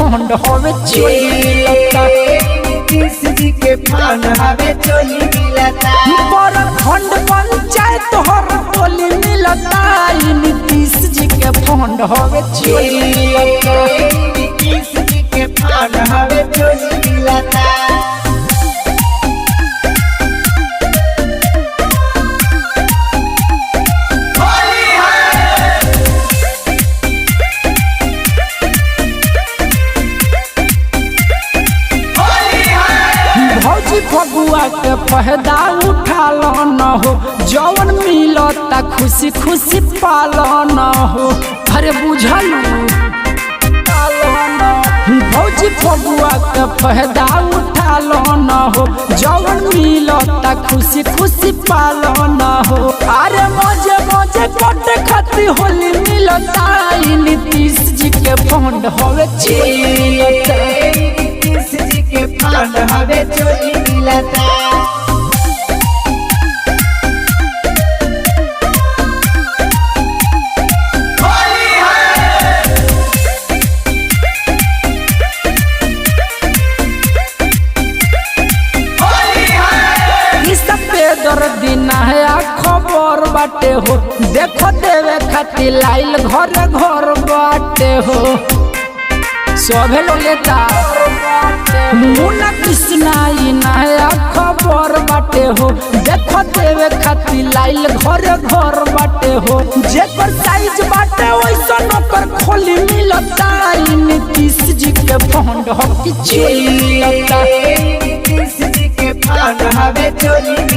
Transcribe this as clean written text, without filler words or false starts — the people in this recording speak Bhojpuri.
फंड हवे चोली लता नीतीश जी के फंड हवे चोली मिलता बड़ खंड पंचायत हर टोली मिलता नीतीश जी के फंड हवे चोली लता नीतीश जी के फंड हवे चोली मिलता भौजी फगुआ के पहदा उठा लो न हो जवन मिलता खुशी खुशी पालो न हो अरे बुझल भौजी फगुआ के पहदा उठा लो न हो जवन मिलता खुशी खुशी पालो न हो अरे मजे मजे कटे खाती होली मिलता नीतीश जी के फंड हवे चिलता नीतीश जी के फंड हवे चोली मिलता दिन है खबर बाटे हो देखो देवे खातिर लाइल घर घर बाटे हो सभे लोग लेता मुन्ना कृष्णा नया खबर बाटे हो देखो देवे खातिर लाइल घर घर बाटे हो जेकर साइज बाटे वैसा नौकर खोली मिलता नीतीश जी के फंड हो कि चोली लता नीतीश जी के फंड हवे चोली